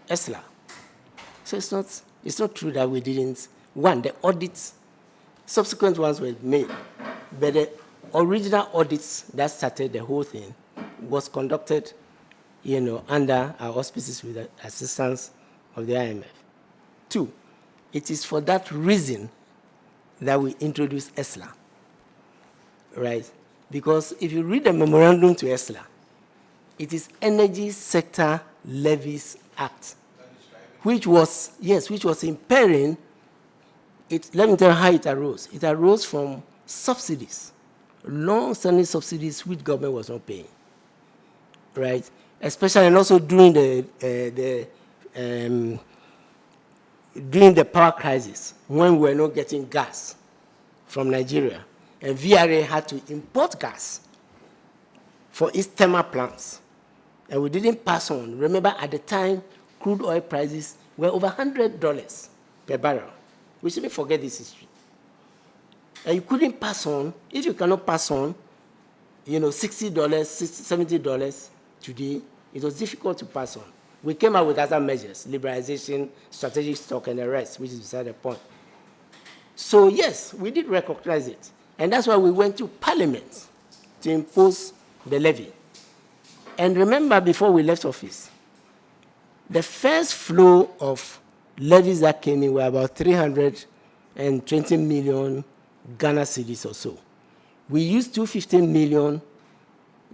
ESLA. So it's not true that we didn't. One, the audits, subsequent ones were made, but the original audits that started the whole thing was conducted, under our auspices with the assistance of the IMF. Two, it is for that reason that we introduced ESLA, right? Because if you read the memorandum to ESLA, it is Energy Sector Levies Act, which was impairing it. Let me tell you how it arose. It arose from subsidies, long-standing subsidies which government was not paying, right? Especially and also during the power crisis, when we were not getting gas from Nigeria, and VRA had to import gas for its thermal plants, and we didn't pass on. Remember, at the time, crude oil prices were over $100 per barrel. We shouldn't forget this history. And you couldn't pass on. If you cannot pass on, $60, $70 today, it was difficult to pass on. We came out with other measures, liberalization, strategic stock, and the rest, which is beside the point. So yes, we did recognize it. And that's why we went to Parliament to impose the levy. And remember, before we left office, the first flow of levies that came in were about 320 million Ghana cedis or so. We used 250 million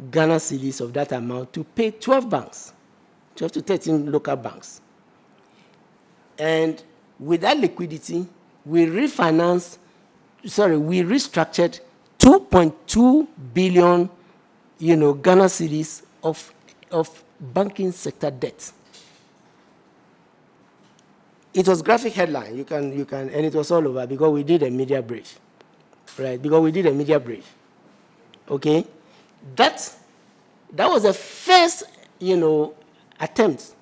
Ghana cedis of that amount to pay 12 banks, 12 to 13 local banks. And with that liquidity, we restructured 2.2 billion, Ghana cedis of banking sector debt. It was graphic headline. You can, and it was all over because we did a media brief, right? Because we did a media brief. Okay, that was the first, attempt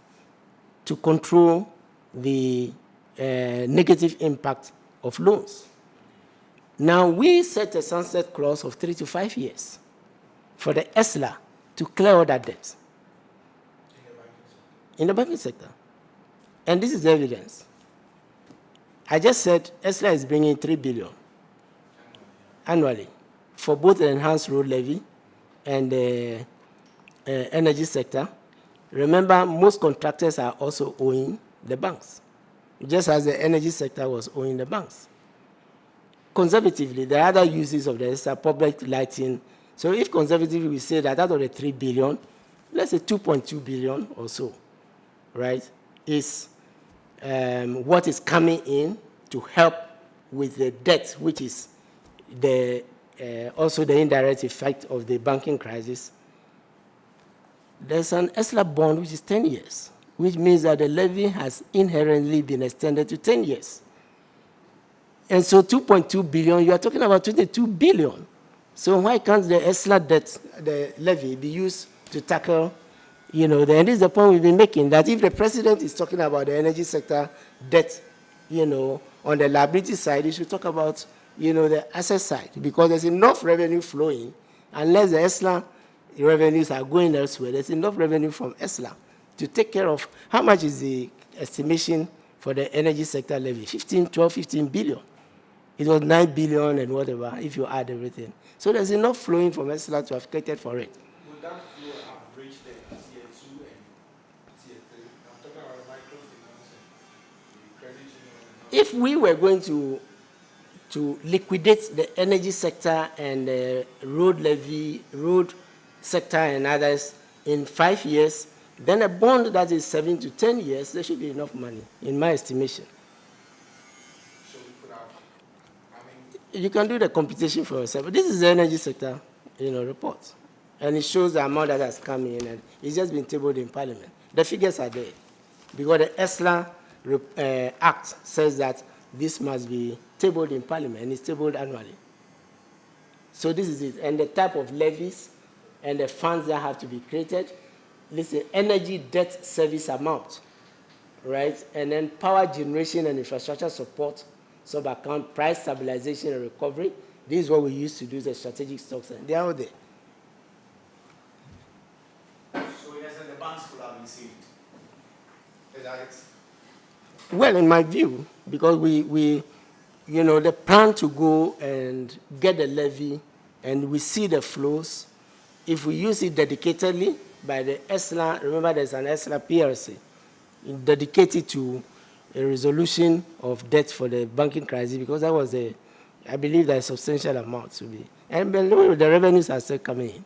to control the negative impact of loans. Now we set a sunset clause of 3 to 5 years for the ESLA to clear all that debt in the banking sector. And this is the evidence. I just said ESLA is bringing 3 billion annually for both the enhanced road levy and the energy sector. Remember, most contractors are also owing the banks, just as the energy sector was owing the banks. Conservatively, the other uses of the ESLA, public lighting. So if conservatively we say that out of the 3 billion, let's say 2.2 billion or so, right, is what is coming in to help with the debt, which is also the indirect effect of the banking crisis. There's an ESLA bond which is 10 years, which means that the levy has inherently been extended to 10 years. And so 2.2 billion, you are talking about 22 billion. So why can't the ESLA debt, the levy, be used to tackle, and this is the point we've been making, that if the president is talking about the energy sector debt, on the liability side, he should talk about, the asset side, because there's enough revenue flowing, unless the ESLA revenues are going elsewhere, there's enough revenue from ESLA to take care of. How much is the estimation for the energy sector levy? 15 billion. It was 9 billion and whatever, if you add everything. So there's enough flowing from ESLA to have catered for it. Would that flow have reached the tier 2 and tier 3? I'm talking about microfinance and the credit union. If we were going to liquidate the energy sector and the road sector and others in 5 years, then a bond that is 7 to 10 years, there should be enough money, in my estimation. So we could have, you can do the computation for yourself. But this is the energy sector, report. And it shows the amount that has come in, and it's just been tabled in Parliament. The figures are there. Because the ESLA Act says that this must be tabled in Parliament, and it's tabled annually. So this is it. And the type of levies and the funds that have to be created. Listen, energy debt service amount, right? And then power generation and infrastructure support, sub-account, price stabilization and recovery. This is what we used to do, the strategic stocks, and they are all there. So in essence, the banks could have received. Well, in my view, because we you know, the plan to go and get the levy and we see the flows, if we use it dedicatedly by the ESLA, remember there's an ESLA PLC, dedicated to a resolution of debt for the banking crisis, because that was I believe that a substantial amount to be. And the revenues are still coming in.